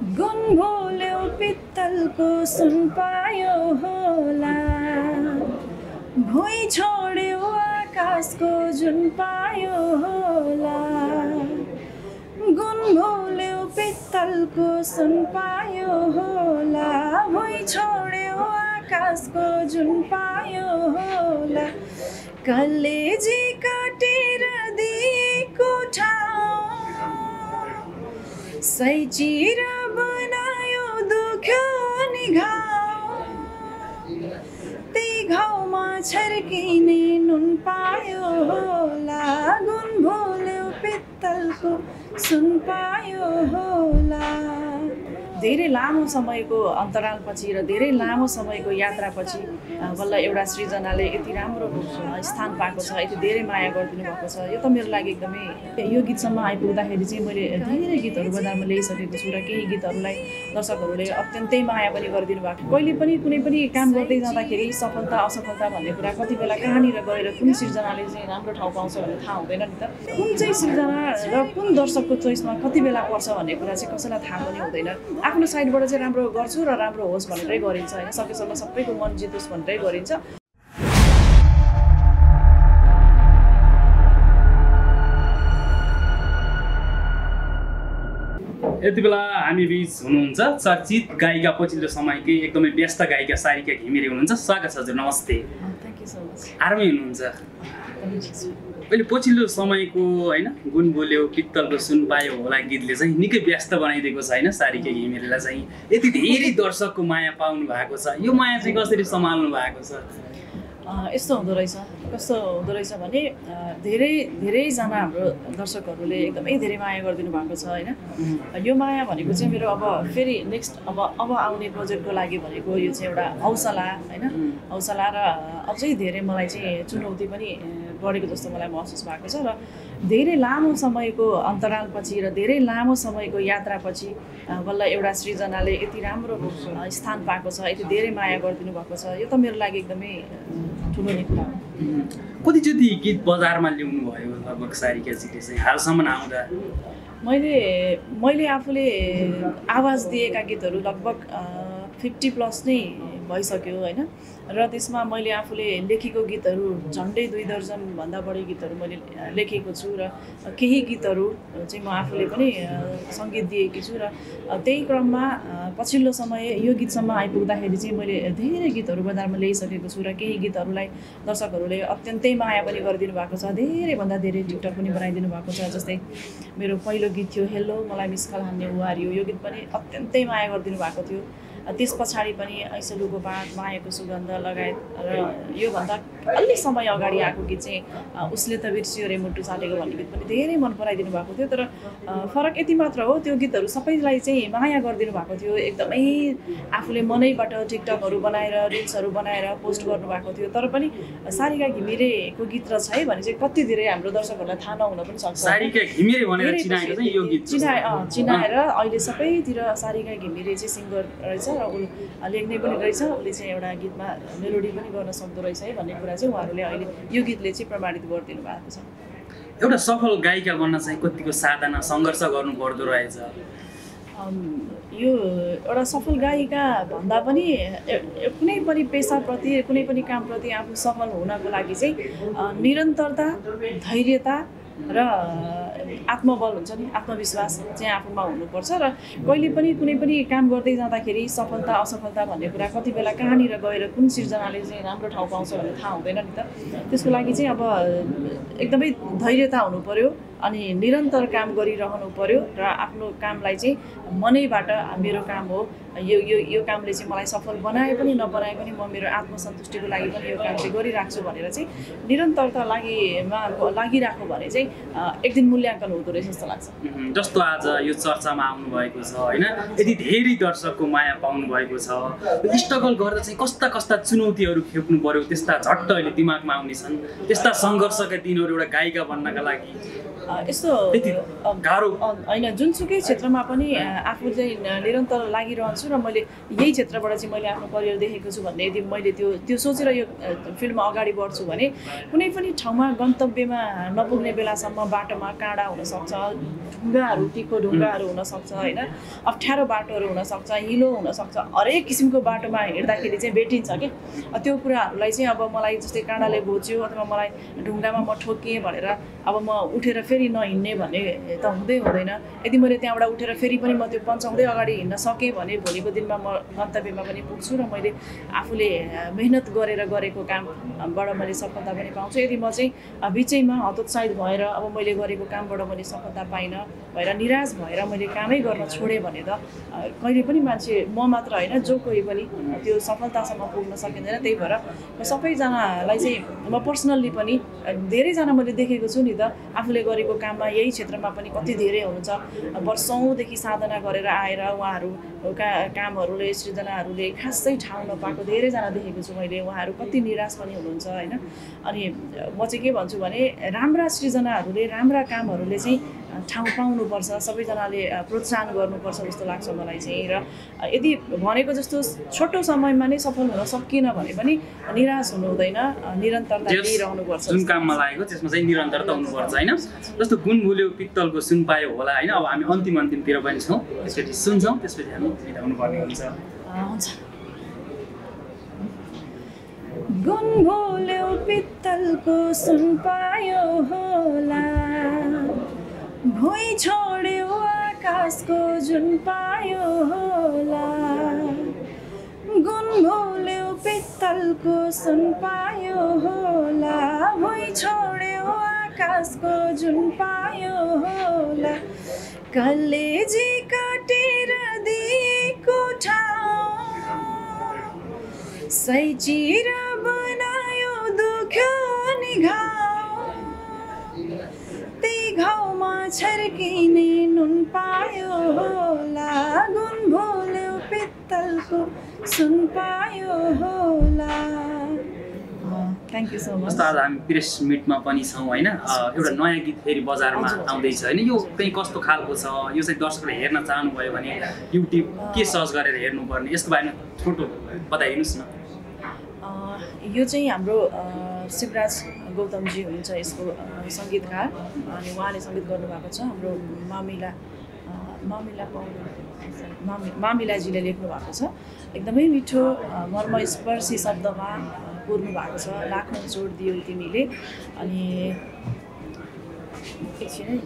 गुण भोल्यो पित्तलको सुन पायो होला, भुइँ छोड्यो आकाशको जुन पायो होला। गुण भोल्यो पित्तलको सुन पायो होला, भुइँ छोड्यो आकाशको जुन पायो होला। कलेजी काटेर दिएको ठाउँ सैचिर बनायो दुख्यो नि घाउ, त्यही घाउमा छर्किने नुन पायो होला। गुण भोल्यो पित्तलको सुन पायो होला। धेरै लामो समयको अन्तरालपछि र धेरै लामो समयको यात्रापछि बल्ल एउटा सृजनाले यति राम्रो स्थान पाएको छ, यति धेरै माया गरिदिनु भएको छ। यो त मेरो लागि एकदमै, यो गीतसम्म आइपुग्दाखेरि चाहिँ मैले धेरै गीतहरू बजारमा ल्याइसकेको छु र केही गीतहरूलाई दर्शकहरूले अत्यन्तै माया पनि गरिदिनु भएको। कहिले पनि कुनै पनि काम गर्दै जाँदाखेरि सफलता असफलता भन्ने कुरा कति बेला कहाँनिर गएर कुन सृजनाले चाहिँ राम्रो ठाउँ पाउँछ भन्ने थाहा हुँदैन नि त। कुन चाहिँ सृजना र कुन दर्शकको चोइसमा कति बेला पर्छ भन्ने कुरा चाहिँ कसैलाई थाहा पनि हुँदैन। आफ्नो साइडबाट चाहिँ राम्रो गर्छु र राम्रो होस् भनेरै गरिन्छ होइन, सकेसम्म सबैको मन जितोस् भनेरै गरिन्छ। यति बेला हामी बीच हुनुहुन्छ चर्चित गायिका, पछिल्लो समयकै एकदमै व्यस्त गायिका सारिका घिमिरे हुनुहुन्छ। स्वागत छ हजुर, नमस्ते। Thank you so much. आरामै हुनुहुन्छ? अहिले पछिल्लो समयको होइन गुण बोल्यो पित्तलको सुन पायो होला गीतले चाहिँ निकै व्यस्त बनाइदिएको छ होइन सारिका घिमिरेलाई चाहिँ। यति धेरै दर्शकको माया पाउनु भएको छ, यो माया चाहिँ कसरी सम्हाल्नु भएको छ? यस्तो हुँदो रहेछ, कस्तो हुँदो रहेछ भने धेरैजना हाम्रो दर्शकहरूले एकदमै धेरै माया गरिदिनु भएको छ होइन। यो माया भनेको चाहिँ मेरो अब फेरि नेक्स्ट अब आउने प्रोजेक्टको लागि भनेको यो चाहिँ एउटा हौसला होइन, हौसला र अझै धेरै मलाई चाहिँ चुनौती पनि बढेको जस्तो मलाई महसुस भएको छ। र धेरै लामो समयको अन्तरालपछि र धेरै लामो समयको यात्रापछि बल्ल एउटा सृजनाले यति राम्रो स्थान पाएको छ, यति धेरै माया गरिदिनु भएको छ। यो त मेरो लागि एकदमै ठुलो नै कुरा हो। कतिचोटि गीत बजारमा ल्याउनु भयो लगभग सारिकाजीले चाहिँ हालसम्म आउँदा? मैले आफूले आवाज दिएका गीतहरू लगभग 50+ नै भइसक्यो होइन। र त्यसमा मैले आफूले लेखेको गीतहरू झन्डै 2 दर्जनभन्दा बढी गीतहरू मैले लेखेको छु र केही गीतहरू चाहिँ म आफूले पनि सङ्गीत दिएकी छु। र त्यही क्रममा पछिल्लो समय यो गीतसम्म आइपुग्दाखेरि चाहिँ मैले धेरै गीतहरू बजारमा ल्याइसकेको छु र केही गीतहरूलाई दर्शकहरूले अत्यन्तै माया पनि गरिदिनु भएको छ, धेरैभन्दा धेरै टिकटक पनि बनाइदिनु भएको छ। जस्तै मेरो पहिलो गीत थियो हेलो मलाई मिस कल हान्ने उहारियो, यो गीत पनि अत्यन्तै माया गरिदिनु भएको थियो। त्यस पछाडि पनि ऐसलुको बात, मायाको सुगन्ध लगायत र योभन्दा अलि समय अगाडि आएको गीत चाहिँ उसले त बिर्सियो रे मुटु चाटेको भन्ने गीत पनि धेरै मन पराइदिनु भएको थियो। तर फरक यति मात्र हो, त्यो गीतहरू सबैलाई चाहिँ माया गरिदिनु भएको थियो। एकदमै आफूले मनैबाट टिकटकहरू बनाएर रिल्सहरू बनाएर पोस्ट गर्नुभएको थियो। तर पनि सारिका घिमिरेको गीत रहेछ है भने चाहिँ कति धेरै हाम्रो दर्शकहरूलाई थाहा नहुन पनि सक्छ। सारिका घिमिरे भनेर चिनाएको चाहिँ यो गीत चिनाएर अहिले सबैतिर सारिका घिमिरे चाहिँ सिङ्गर रहेछ र ऊ लेख्ने पनि रहेछ, उसले चाहिँ एउटा गीतमा मेलोडी पनि गर्न सक्दो रहेछ है भन्ने कुरा चाहिँ उहाँहरूले अहिले यो गीतले चाहिँ प्रमाणित गरिदिनु भएको छ। एउटा सफल गायिका बन्न चाहिँ कतिको साधना सङ्घर्ष गर्नु पर्दो रहेछ? यो एउटा सफल गायिका भन्दा पनि कुनै पनि पेसाप्रति कुनै पनि कामप्रति आफू सफल हुनको लागि चाहिँ निरन्तरता, धैर्यता र आत्मबल हुन्छ नि, आत्मविश्वास चाहिँ आफूमा हुनुपर्छ। र कहिले पनि कुनै पनि काम गर्दै जाँदाखेरि सफलता असफलता भन्ने कुरा कति बेला कहाँनिर गएर कुन सृजनाले चाहिँ राम्रो ठाउँ पाउँछ भन्ने थाहा हुँदैन नि त। त्यसको लागि चाहिँ अब एकदमै धैर्यता हुनु पर्यो अनि निरन्तर काम गरिरहनु पर्यो र आफ्नो कामलाई चाहिँ मनैबाट मेरो काम हो, यो कामले चाहिँ मलाई सफल बनाए पनि नबनाए पनि म मेरो आत्मसन्तुष्टिको लागि पनि यो काम चाहिँ गरिराख्छु भनेर चाहिँ निरन्तरता लागिराख्यो भने चाहिँ एक दिन मूल्याङ्कन हुँदो रहेछ जस्तो लाग्छ। जस्तो आज यो चर्चामा आउनुभएको छ होइन, यति धेरै दर्शकको माया पाउनु भएको छ, स्ट्रगल गर्दा चाहिँ कस्ता कस्ता चुनौतीहरू खेप्नु पर्यो त्यस्ता झट्ट अहिले दिमागमा आउने छन्, त्यस्ता सङ्घर्षका दिनहरू एउटा गायिका बन्नका लागि? यस्तो गाह्रो होइन, जुनसुकै क्षेत्रमा पनि आफू चाहिँ निरन्तर लागिरहन्छु र मैले यही क्षेत्रबाट चाहिँ मैले आफ्नो करियर देखेको छु भन्ने यदि मैले त्यो सोचेर यो फिल्डमा अगाडि बढ्छु भने कुनै पनि ठाउँमा गन्तव्यमा नपुग्ने बेलासम्म बाटोमा काँडा हुनसक्छ, ढुङ्गाहरू, तिखो ढुङ्गाहरू हुनसक्छ होइन, अप्ठ्यारो बाटोहरू हुनसक्छ, हिलो हुनसक्छ, हरेक किसिमको बाटोमा हिँड्दाखेरि चाहिँ भेटिन्छ कि त्यो कुराहरूलाई चाहिँ अब मलाई जस्तै काँडाले घोच्यो अथवा मलाई ढुङ्गामा म ठोकिएँ भनेर अब म उठेर फेरि नहिँड्ने भन्ने त हुँदैन। यदि मैले त्यहाँबाट उठेर फेरि पनि म त्यो पन्छाउँदै अगाडि हिँड्न सकेँ भने भोलिको दिनमा म गन्तव्यमा पनि पुग्छु र मैले आफूले मेहनत गरेर गरेको कामबाट मैले सफलता पनि पाउँछु। यदि म चाहिँ बिचैमा हतोत्साहित भएर अब मैले गरेको कामबाट मैले सफलता पाइनँ भएर निराश भएर मैले कामै गर्न छोडेँ भने त कहिले पनि मान्छे म मात्र होइन जो कोही पनि त्यो सफलतासम्म पुग्न सकिँदैन। त्यही भएर सबैजनालाई चाहिँ म पर्सनल्ली पनि धेरैजना मैले देखेको छु नि त, आफूले गरेको काममा यही क्षेत्रमा पनि कति धेरै हुनुहुन्छ, वर्षौँदेखि साधना गरेर आएर उहाँहरूका कामहरूले सृजनाहरूले खासै ठाउँ नपाएको धेरैजना देखेको छु मैले। उहाँहरू कति निराश पनि हुनुहुन्छ होइन। अनि म चाहिँ के भन्छु भने राम्रा सृजनाहरूले, राम्रा कामहरूले चाहिँ ठाउँ पाउनुपर्छ, सबैजनाले प्रोत्साहन गर्नुपर्छ जस्तो लाग्छ मलाई चाहिँ। र यदि भनेको जस्तो छोटो समयमा नै सफल हुन सकिएन भने पनि निराश हुनु हुँदैन, निरन्तरता दिइरहनुपर्छ। जुन काममा लागेको त्यसमा चाहिँ निरन्तरता हुनुपर्छ होइन। जस्तो गुण भुल्यो पित्तलको सुन पायो होला होइन। अब हामी अन्तिमतिर पनि छौँ, त्यसपछि सुन्छौँ, त्यसपछि हामी बिदा हुनुपर्ने हुन्छ। गुण भुल्यो पित्तलको सुन पायो होला, भुइँ छोड्यो आकाशको जुन पायो होला, गुण भुल्यो पित्तलको सुन पायो होला, भुइँ छोड्यो आकाशको जुन पायो होला, कलेजी काटेर दिएको ठाउँ सैचिर बनायो दुख्यो नि घाउ, त्यही घाउमा छर्किने नुन पायो होला, गुण भुल्यो पित्तलको सुन पायो होला। Thank you so much. जस्तो आज हामी प्रेस मिटमा पनि छौँ होइन। एउटा नयाँ गीत फेरि बजारमा आउँदैछ होइन। यो चाहिँ कस्तो खालको छ, यो चाहिँ दर्शकले हेर्न चाहनुभयो भने युट्युब के सर्च गरेर हेर्नुपर्ने, यसको बारेमा छोटो बताइदिनुहोस् न। यो चाहिँ हाम्रो शिवराज गौतमजी हुनुहुन्छ यसको सङ्गीतकार, अनि उहाँले सङ्गीत गर्नुभएको छ। हाम्रो मामिलाजीले लेख्नु भएको छ। एकदमै मिठो मर्मस्पर्शी शब्दमा पुर्नु भएको छ, लाखौँ जोड दियो तिमीले। अनि एकछिन है,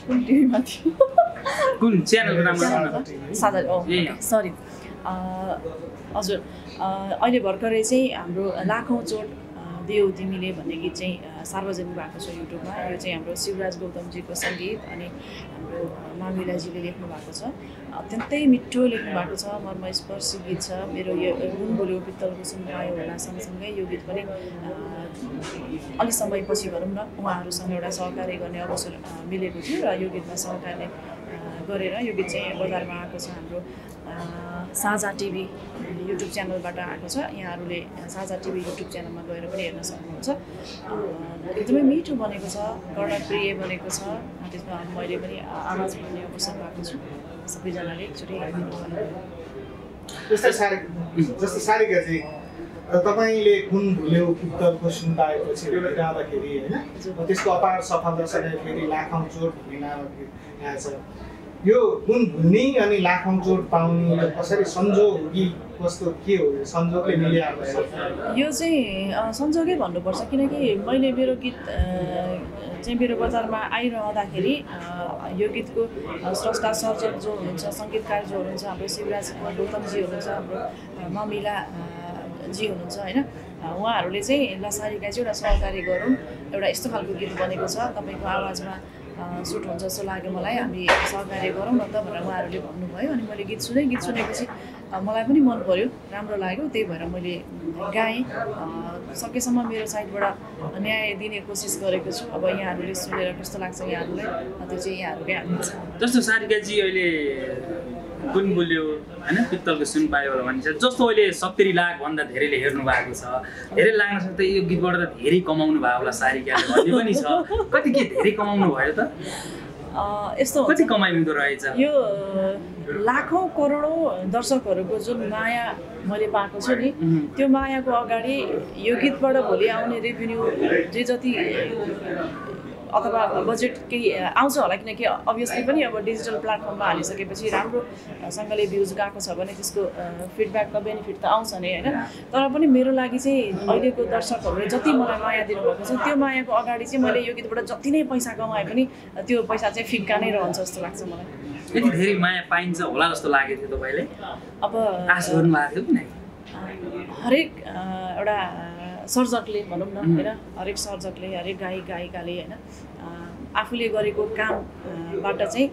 कुन टिभीमा थियो, कुन च्यानलको नाम सादा, सरी हजुर। अहिले भर्खरै चाहिँ हाम्रो लाखौँ चोट दियो तिमीले भन्ने गीत चाहिँ सार्वजनिक भएको छ युट्युबमा। यो चाहिँ हाम्रो शिवराज गौतमजीको सङ्गीत अनि हाम्रो मामिलाजीले लेख्नु भएको छ। अत्यन्तै मिठो लेख्नु भएको छ, मर्मस्पर्शी गीत छ। मेरो यो गुण भुल्यो पित्तलको सुन पायो होला सँगसँगै यो गीत पनि अलि समयपछि भनौँ न उहाँहरूसँग एउटा सहकार्य गर्ने अवसर मिलेको थियो र यो गीतमा सहकार्य गरेर यो गीत चाहिँ बजारमा आएको छ। हाम्रो साझा टिभी युट्युब च्यानलबाट आएको छ। यहाँहरूले साझा टिभी युट्युब च्यानलमा गएर पनि हेर्न सक्नुहुन्छ। एकदमै मिठो बनेको छ, कर्णप्रिय बनेको छ। त्यसमा मैले पनि आवाज गर्ने अवसर पाएको छु। सबैजनाले एकचोटि जस्तो सारिका चाहिँ तपाईँले गुण भुल्यो पित्तलको सुन पाएपछि जाँदाखेरि होइन, त्यसको अपार सफलतासँगै फेरि लाखौँ चोट भन्ने नाम आएछ। यो गुण भुल्ने अनि लाखौँ चोट पाउने यो कसरी संजोग हो कि कस्तो के हो, संजोगले मिलिआएको छ? यो चाहिँ संजोगै भन्नुपर्छ, किनकि मैले मेरो गीत चाहिँ मेरो बजारमा आइरहँदाखेरि यो गीतको स्रष्टा सर्जक जो हुनुहुन्छ, सङ्गीतकार जो हुनुहुन्छ हाम्रो शिवराज गौतमजी हुनुहुन्छ, हाम्रो मामिलाजी हुनुहुन्छ होइन। उहाँहरूले चाहिँ लसारीका चाहिँ एउटा सहकारी गरौँ, एउटा यस्तो खालको गीत बनेको छ, तपाईँको आवाजमा सुट हुन्छ जस्तो लाग्यो मलाई, हामी सहकार्य गरौँ न त भनेर उहाँहरूले भन्नुभयो। अनि मैले गीत सुनेपछि मलाई पनि मन पर्यो, राम्रो लाग्यो। त्यही भएर मैले गाएँ। सकेसम्म मेरो साइडबाट न्याय दिने कोसिस गरेको छु। अब यहाँहरूले सुनेर कस्तो लाग्छ यहाँहरूलाई त्यो चाहिँ यहाँहरूकै हातमा छ। जस्तो सारिकाजी अहिले कुन बुल्यो होइन पित्तलको सुन पायो होला भनिन्छ। जस्तो अहिले 70 लाख भन्दा धेरैले हेर्नु भएको छ, धेरै लाग्न सक्छ यो गीतबाट त धेरै कमाउनु भयो होला सारिकाले भन्ने पनि छ। कति के धेरै कमाउनु भयो त? यस्तो कति कमाइँदो रहेछ? यो लाखौँ करोडौँ दर्शकहरूको जुन माया मैले पाएको छु नि, त्यो मायाको अगाडि यो गीतबाट भोलि आउने रेभेन्यू जे जति अथवा बजेट केही आउँछ होला, किनकि अभियसली पनि अब डिजिटल प्लेटफर्ममा हालिसकेपछि राम्रोसँगले भ्युज गएको छ भने त्यसको फिडब्याकमा बेनिफिट त आउँछ नै होइन। तर पनि मेरो लागि चाहिँ अहिलेको दर्शकहरूले जति मलाई माया दिनुभएको छ त्यो मायाको अगाडि चाहिँ मैले यो गीतबाट जति नै पैसा कमाए पनि त्यो पैसा चाहिँ फिक्का नै रहन्छ जस्तो लाग्छ मलाई। यति धेरै माया पाइन्छ होला जस्तो लागेको थियो तपाईँले? अब आश गर्नुभएको थियो कि हरेक एउटा सर्जकले भनौँ न होइन, हरेक सर्जकले हरेक गायिकाले होइन आफूले गरेको कामबाट चाहिँ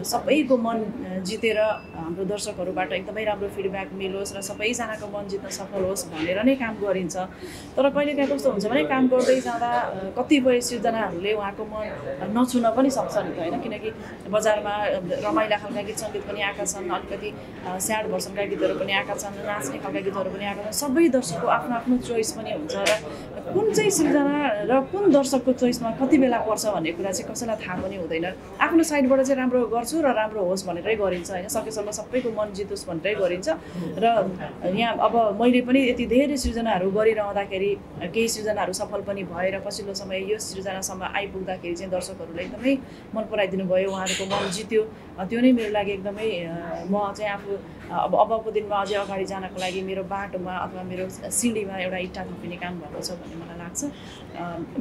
सबैको मन जितेर हाम्रो दर्शकहरूबाट एकदमै राम्रो फिडब्याक मिलोस् र सबैजनाको मन जित्न सफल होस् भनेर नै काम गरिन्छ। तर कहिलेकाहीँ कस्तो हुन्छ भने काम गर्दै जाँदा कतिपय सृजनाहरूले उहाँको मन नछुन पनि सक्छ नि त होइन, किनकि बजारमा रमाइला खालका गीत सङ्गीत पनि आएका छन्, अलिकति स्याड भर्सनका गीतहरू पनि आएका छन्, नाच्ने खालका गीतहरू पनि आएका छन्। सबै दर्शकको आफ्नो आफ्नो चोइस पनि हुन्छ र कुन चाहिँ सृजना र कुन दर्शकको चोइसमा कति बेला पर्छ भन्ने कुरा चाहिँ कसैलाई थाहा पनि हुँदैन। आफ्नो साइडबाट चाहिँ राम्रो गर्छु र राम्रो होस् भनेरै गरिन्छ होइन, सकेसम्म सबैको मन जितोस् भनेरै गरिन्छ। र यहाँ अब मैले पनि यति धेरै सृजनाहरू गरिरहँदाखेरि केही सृजनाहरू सफल पनि भएर पछिल्लो समय यो सृजनासम्म आइपुग्दाखेरि चाहिँ दर्शकहरूले एकदमै मन पराइदिनु भयो, उहाँहरूको मन जित्यो। त्यो नै मेरो लागि एकदमै म चाहिँ आफू अबको दिनमा अझै अगाडि जानको लागि मेरो बाटोमा अथवा मेरो सिँढीमा एउटा इट्टा थपिने काम भएको छ भन्ने मलाई लाग्छ।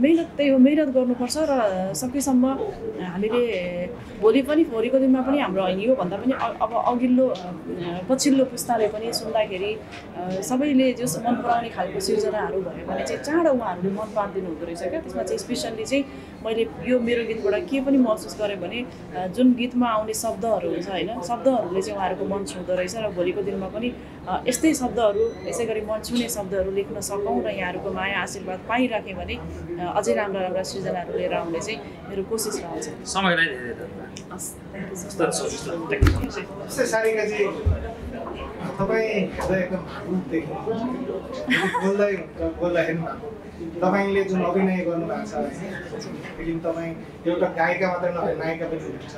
मेहनत त्यही हो, मेहनत गर्नुपर्छ र सकेसम्म हामीले भोलिको दिनमा पनि हाम्रो योभन्दा पनि अब अघिल्लो पछिल्लो पुस्ताले पनि सुन्दाखेरि सबैले जो मन पराउने खालको सृजनाहरू भयो भने चाहिँ चाँडो उहाँहरूले मन पारिदिनु हुँदो रहेछ क्या। त्यसमा चाहिँ स्पेसल्ली चाहिँ मैले यो मेरो गीतबाट के पनि महसुस गरेँ भने जुन गीतमा आउने शब्दहरू हुन्छ होइन, शब्दहरूले चाहिँ उहाँहरूको मन छुँदो रहेछ र भोलिको दिनमा पनि यस्तै शब्दहरू यसै गरी मन छुने शब्दहरू लेख्न सकौँ र यहाँहरूको माया आशीर्वाद पाइराखेँ भने अझै राम्रा राम्रा सृजनाहरू लिएर आउने चाहिँ मेरो कोसिस रहन्छ। समयलाई धेरै सारिकाजी तपाईँ एकदम रूपदेखि बोल्दाखेरि तपाईँले जुन अभिनय गर्नुभएको छ फिल्म, तपाईँ एउटा गायिका मात्र नभए नायिका पनि हुनुहुन्छ,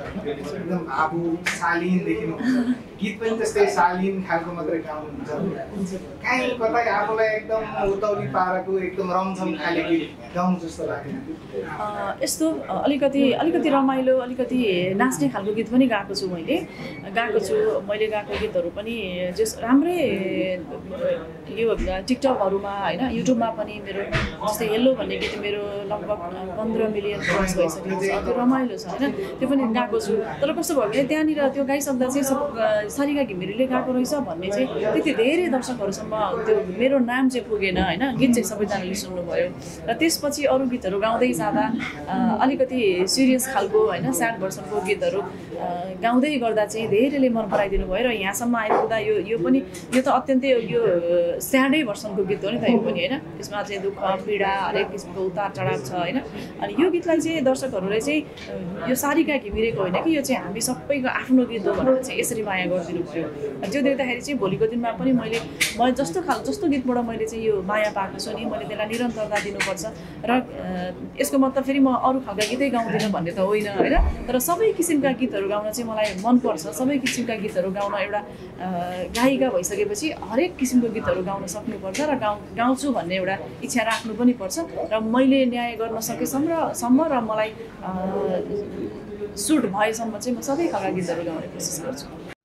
एकदम भावु शालीन देखिनुहुन्छ, गीत पनि त्यस्तै शालीन खालको मात्रै गाउनुहुन्छ। काहीँ कतै आफूलाई एकदम उतौली पाराको एकदम रमझम खाले गीत गाउँ जस्तो लाग्यो? यस्तो अलिकति रमाइलो अलिकति नाच्ने खालको गीत पनि गाएको छु मैले गाएको गीतहरू पनि जस राम्रै यो टिकटकहरूमा होइन युट्युबमा पनि मेरो जस्तै हेलो भन्ने गीत मेरो लगभग 15 मिलियन क्रस भइसकेको छ, त्यो रमाइलो छ होइन, त्यो पनि गाएको छु। तर कस्तो भयो भने त्यहाँनिर त्यो गाइसक्दा चाहिँ सारिका घिमिरेले गाएको रहेछ भन्ने चाहिँ त्यति धेरै दर्शकहरूसम्म त्यो मेरो नाम चाहिँ पुगेन होइन, गीत चाहिँ सबैजनाले सुन्नुभयो। र त्यसपछि अरू गीतहरू गाउँदै जाँदा अलिकति सिरियस खालको होइन स्याड भर्सनको गीतहरू गाउँदै गर्दा चाहिँ धेरैले मन पराइदिनु भयो र यहाँसम्म आइपुग्दा यो त अत्यन्तै यो स्याडै भर्सनको गीत हो नि त यो पनि होइन, यसमा चाहिँ दुःख पीडा हरेक किसिमको उतार चढाव छ होइन। अनि यो गीतलाई चाहिँ दर्शकहरूले चाहिँ यो सारिका घिमिरेको होइन कि यो चाहिँ हामी सबैको आफ्नो गीत हो भनेर चाहिँ यसरी माया गरिदिनु भयो। त्यो देख्दाखेरि चाहिँ भोलिको दिनमा पनि म जस्तो गीतबाट मैले चाहिँ यो माया पाएको छु नि, मैले त्यसलाई निरन्तरता दिनुपर्छ र यसको मतलब फेरि म अरू खालका गीतै गाउँदिनँ भन्ने त होइन होइन। तर सबै किसिमका गीतहरू गाउन चाहिँ मलाई मनपर्छ, सबै किसिमका गीतहरू गाउन एउटा गायिका भइसकेपछि हरेक किसिमको गीतहरू गाउन सक्नुपर्छ र गाउँछु भन्ने एउटा इच्छा राख्नु पनि पर्छ। र मैले न्याय गर्न सकेसम्म र मलाई सुट भएसम्म चाहिँ म सबै खालका गीतहरू गाउने कोसिस गर्छु।